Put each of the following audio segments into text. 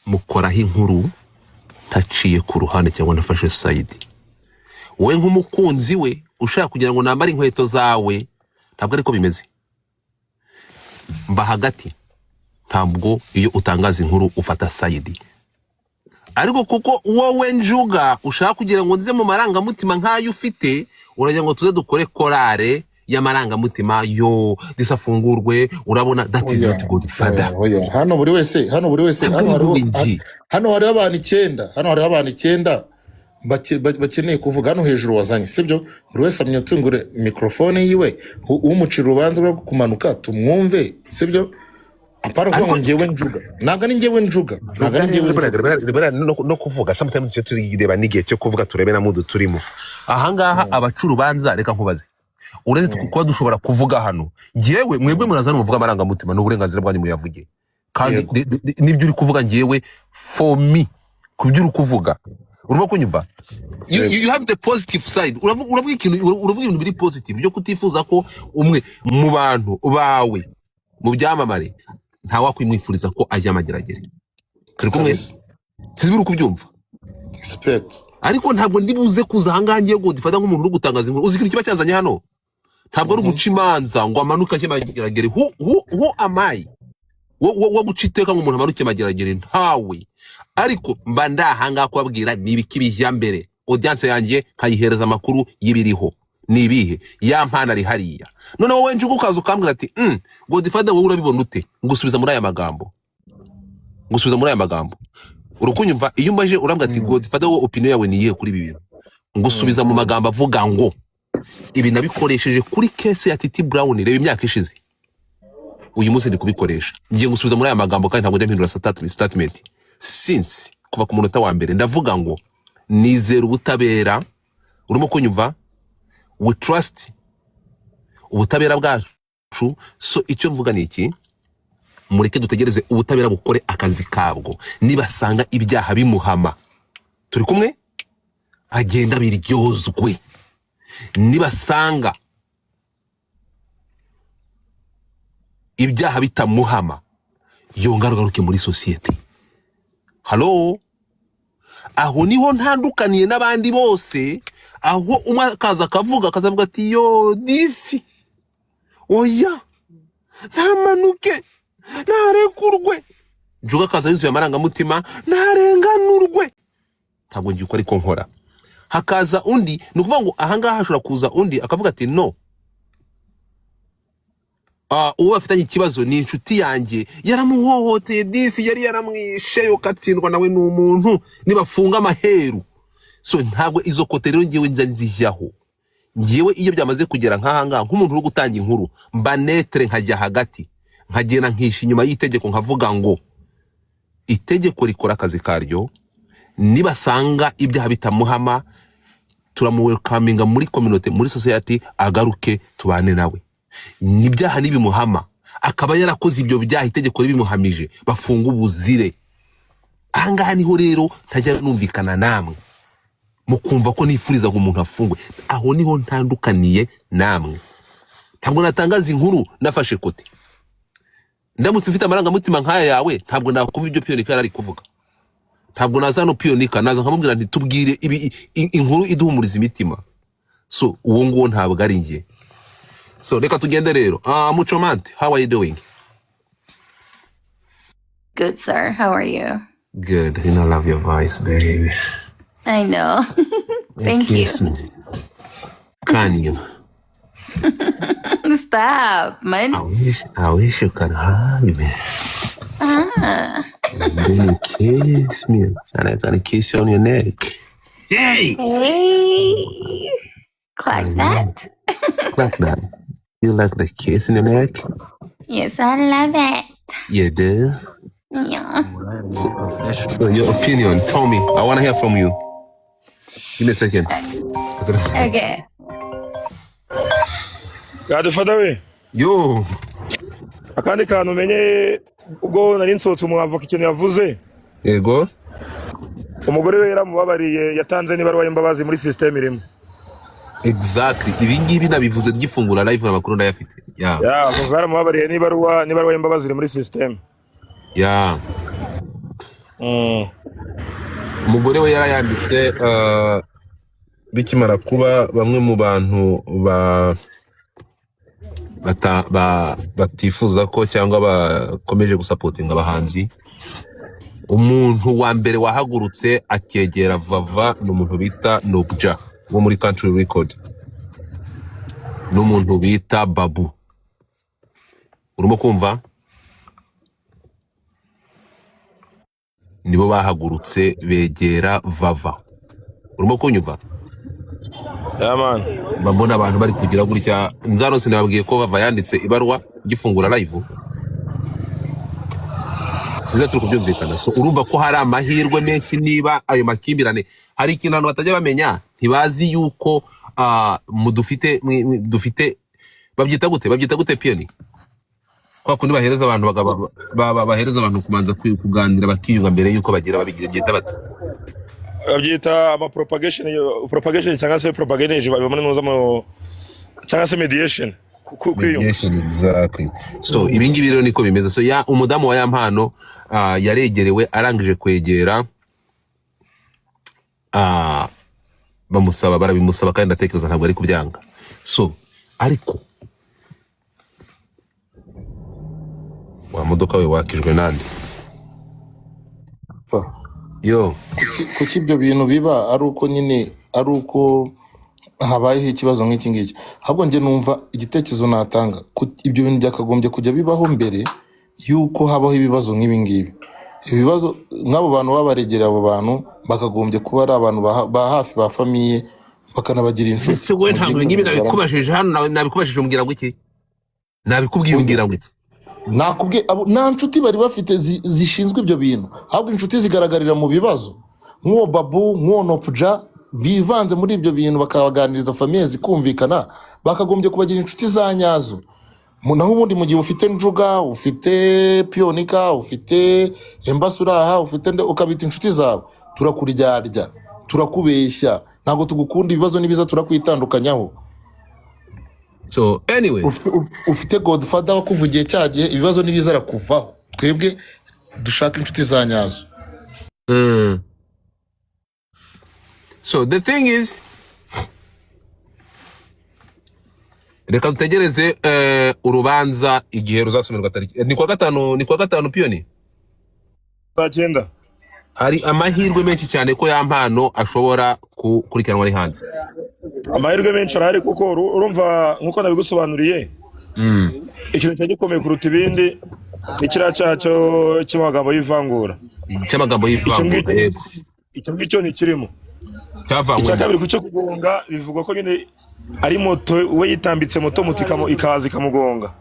mukoraho inkuru ntaciye ku ruhande cyangwa nafashe side. Wowe nk'umukunzi we ushaka kugira ngo nambare inkweto zawe, ntabwo ariko bimeze. Mba hagati, ntabwo iyo utangaza inkuru ufata side. Ariko kuko wowe Njuga ushaka kugira ngo nze mu marangamutima nk'ayo ufite, uragira ngo tuze dukore korale y'amarangamutima yo disafungurwe, urabona that is not good father. Hano buri wese hano hari abantu 9 bakeneye kuvuga hano hejuru wazanye, sibyo? Buri wese amyotungure mikrofone yiwe, umucira ubanza rwo kumanuka tumwumve, sibyo? Apara ko ngewe Njuga naga ni ngewe Njuga no kuvuga sometimes cyo turigireba nigiye cyo kuvuga turebe na mudu turimo ahangaha abacuru banza. Reka nkubaze, uretse kuba dushobora kuvuga hano, ngewe mwebwe murazana muvuga amarangamutima n'uburenganzira bwanyu muyavuge, kandi nibyo uri kuvuga ngewe for me kubyo uri kuvuga urimo kunyumva. You have the positive side. Uravuga ibintu biri positive byo kutifuza ko umwe mu bantu bawe mu byamamare nta wakwimwifuriza ko ajya amageragere. Turi kumwe sizibiri kubyumva expect, ariko ntabwo ndibuze kuza ahangaha ngiye ngo difata nk'umuntu uri gutangaza inkuru. Uzikira kiba cyazanye hano, ntabwo ari guca imanza ngo amanuka ajya amageragere. Who am I wo guciteka nk'umuntu amanuke amageragere? Ntawe. Ariko mba ndahangaha kubabwira nibiki bijya mbere, audience yanjye kayihereza amakuru y'ibiriho nibihe ya mpana ari hariya. None wowe Njuga ukaza ukambwira ati ngo difada wowe urabibona ute? Ngusubiza muri aya magambo, urukunyumva. Iyo mbaje urambwira ati ngo difada wowe opinion yawe niyihe kuri ibi bintu, ngusubiza mu magambo avuga ngo ibi nabikoresheje kuri case ya Titi Brown reba imyaka ishize, uyu munsi ndi kubikoresha. Ngiye ngusubiza muri aya magambo kandi ntabwo njya mpindura statement since kuva ku munota wa mbere. Ndavuga ngo nizera ubutabera, urimo kunyumva, we trust ubutabera bwacu. So icyo mvuga ni iki, mureke dutegereze ubutabera bukore akazi kabwo. Nibasanga ibyaha bimuhama, turi kumwe, agenda biryozwe. Nibasanga ibyaha bitamuhama, yongarugaruke muri societe. Hello, aho niho ntandukaniye n'abandi bose. Aho umwe akavuga ati yo disi oya ntamanuke ntarekurwe, Njuga akaza yuzuye amarangamutima ntarenganurwe. Ntabwo ngiye uko ariko nkora. Hakaza undi, ni ukuvuga ngo ahangaha hashobora kuza undi akavuga ati no, uwo bafitanye ikibazo ni inshuti yanjye, yaramuhohoteye disi, yari yaramwishe yo katsindwa nawe n'umuntu, nibafunga amaheru. So ntabwo izo kote rero ngewe nzijyaho. Ngewe iyo byamaze kugera nk'ahangaha nk'umuntu uri gutanga inkuru, mba netre nkajya hagati, nkagenda nkisha inyuma y'itegeko, nkavuga ngo itegeko rikora akazi karyo. Nibasanga ibyaha bitamuhama, turamuwelcominga muri community, muri society, agaruke tubane nawe. Nibyaha nibimuhama akaba yarakoze ibyo byaha itegeko ribimuhamije, bafunga ubuzire. Ahangaha niho rero ntajya numvikana namwe mukumva ko nifuriza ngo umuntu afungwe. Aho niho ntandukaniye namwe. Ntabwo natangaza inkuru nafashe kote. Ndamutse mfite amarangamutima nk'aya yawe, ntabwo nakumva ibyo Pionika ari kuvuga. Ntabwo naza no Pionika naza nkamubwira nti tubwire inkuru iduhumuriza imitima. So uwo nguwo ntabwo ari ngiye. So reka tugende rero. Muchomante, how are you doing? Good, sir. How are you? Good. You know, I love your voice, baby. I know. Thank you. Can you? Stop, man. I wish you could hug me. And then you kiss me, and I'm gonna kiss you on your neck. Hey! Hey! Like that? Like that. You like the kiss in the neck? Yes, I love it. You do? Yeah. So your opinion, tell me. I want to hear from you. Give me a second. Okay. Godfather we. Yo. Akandi kantu menye ubwo nari nsotse umwavoka ikintu yavuze. Yego. Umugore we yaramubabariye, yatanze nibaruwa y'imbabazi muri system irimo. Exactly. Ibi ngibi nabivuze gifungura live amakuru ndayafite. Yeah. Yeah, yaramubabariye nibaruwa y'imbabazi iri muri system. Yeah. umugore we yarayanditse bikimara kuba bamwe mu bantu batifuza ko cyangwa bakomeje gusapotinga abahanzi. Umuntu wa mbere wahagurutse akegera Vava ni umuntu bita Nobja wo muri Country Record n'umuntu bita Babu. Urimo kumva? Nibo bahagurutse begera Vava. Urimo kunyumva? man. Mbona abantu bari kugira gutya. Nzano sinababwiye ko Vava yanditse ibarwa gifungura live. Turi kubyumvikana. So urumva ko hari amahirwe menshi niba ayo makimbirane hari ikintu abantu batajya bamenya, ntibazi yuko dufite babyita gute pioni kwa kundi bahereza abantu bahereza abantu kumanza kuganira bakiyunga mbere yuko bagira babigira byita babyita ama propagation cyangwa se propagation bamwe noza mu cyangwa se mediation. Exactly. So ibingibi rero niko bimeze. So umudamu wa Yampano yaregerewe arangije kwegera barabimusaba kandi ndatekereza ntabwo ari kubyanga. So ariko wa modoka we wakijwe nande yo kuki ibyo bintu biba ari uko nyine ari uko habayeho ikibazo nk'iki ngiki. Ahubwo njye numva igitekerezo natanga ibyo bintu byakagombye kujya bibaho mbere yuko habaho ibibazo nk'ibi ngibi. Ibibazo nk'abo bantu babaregera abo bantu bakagombye kuba ari abantu ba hafi ba famiye bakanabagira inshuti. Ese we ntabwo ngibi nabikubashije hano nabikubashije umbwira ngo iki? Nabikubwiye umbwira ngo iki? Nakubwiye nta nshuti bari bafite zishinzwe ibyo bintu, ahubwo inshuti zigaragarira mu bibazo. Nk'uwo Babu nk'uwo Nopja bivanze muri ibyo bintu bakabaganiriza famiye zikumvikana, bakagombye kubagira inshuti za nyazo. Naho ubundi mu gihe ufite Njuga, ufite Pionika, ufite Embasuraha, ufite ukabita inshuti zawe, turakuryarya, turakubeshya, ntabwo tugukunda, ibibazo nibiza turakwitandukanyaho. So anyway, ufite Godfather wakuvugiye cyagiye, ibibazo nibiza arakuvaho. Twebwe dushaka inshuti za nyazo. So the thing is, reka dutegereze urubanza igihe ruzasomerwa tariki. Ni kwa gatanu pioni? Agenda. Hari amahirwe menshi cyane ko Yampano ashobora kurikiranwa ari hanze. Amahirwe menshi arahari kuko urumva nkuko nabigusobanuriye. Ikintu cyagikomeye kuruta ibindi ni kiriya cyaco cy'amagambo y'ivangura. Cy'amagambo y'ivangura. Icyo ngicyo ni kirimo. Icya kabiri kucyo kugonga bivugwa ko nyine ari moto we yitambitse moto ikaza ikamugonga.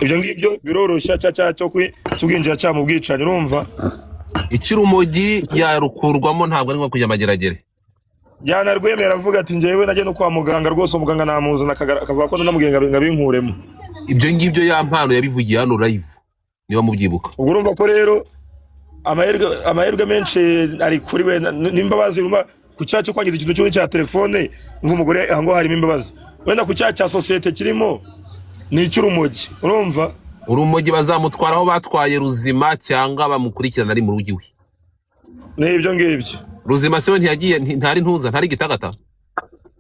Ibyo ngibyo biroroshya cyo kwinjira cya mu bwicanyi. Urumva ikirumogi yarukurwamo ntabwo ari nko kujya mageragere. Yanarwemera avuga ati njyewe najye no kwa muganga rwose, umuganga namuzana akavuga ko namugenga binkuremo. Ibyo ngibyo Yampano yabivugiye hano live niba mubyibuka. Ubwo urumva ko rero amahirwe menshi ari kuri we. Nimbabazi ku cyaha cyo kwangiza ikintu cya telefone nk'umugore ahango harimo imbabazi. Wenda ku cyaha cya societe kirimo ni icy'urumogi. Urumva urumogi bazamutwaraho batwaye Ruzima cyangwa bamukurikirana ari mu rugi we. N'ibyo ngibyo Ruzima se ntiyagiye ntari ntuza ntari gitagata.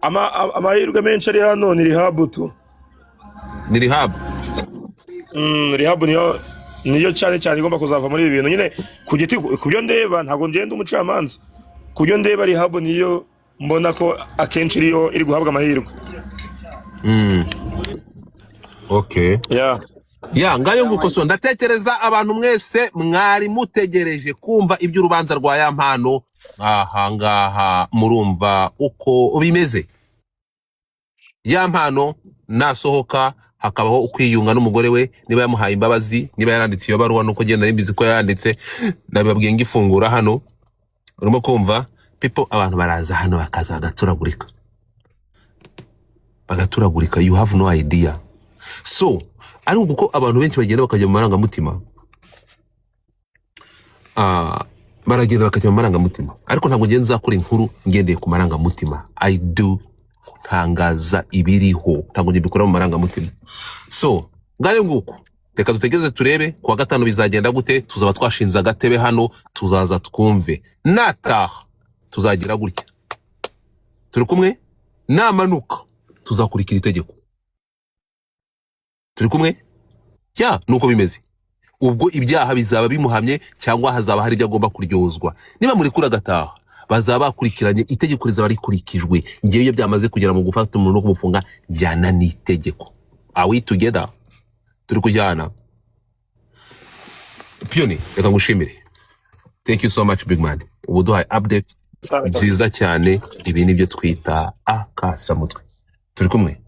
Amahirwe menshi ari hano ni rehab tu. Ni rehab. Rehab niyo cyane igomba kuzava muri ibi bintu nyine ku giti. Kubyo ndeba ntago ngenda umucamanza, kubyo ndeba rehab niyo mbona ko akenshi iriyo iri guhabwa amahirwe. Okay. Ngayo nguko. So ndatekereza abantu mwese mwari mutegereje kumva iby'urubanza rwa Yampano. Ahangaha murumva uko bimeze. Yampano nasohoka hakabaho ukwiyunga n'umugore we, niba yamuhaye imbabazi, niba yaranditse iyo baruwa nuko genda nimbizi ko yanditse, nababwiye ngifungura hano. Urimo kumva people, abantu baraza hano bakaza bagaturagurika. You have no idea. So ari uko abantu benshi bagenda bakajya mu marangamutima. Baragenda bakajya mu marangamutima, ariko ntabwo ngiye nzakora inkuru ngendeye ku marangamutima. I do tangaza ibiriho, ntabwo ngiye bikora mu marangamutima. So ngayo nguko reka dutegereze turebe kuwa gatanu bizagenda gute. Tuzaba twashinze agatebe hano, tuzaza twumve. Nataha tuzagira gutya, turi kumwe. Namanuka tuzakurikira itegeko, turi kumwe. Ya nuko bimeze. Ubwo ibyaha bizaba bimuhamye cyangwa hazaba hari ibyo agomba kuryozwa. Niba muri kuri agataha bazaba bakurikiranye, itegeko rizaba rikurikijwe. Ngiye iyo byamaze kugera mu gufata umuntu no kumufunga, jyana n'itegeko. Are we together? Turi kujyana. Pioni, reka ngushimire. Thank you so much big man. Ubu duhaye update nziza cyane. Ibi nibyo twita akasamutwe. Turi kumwe.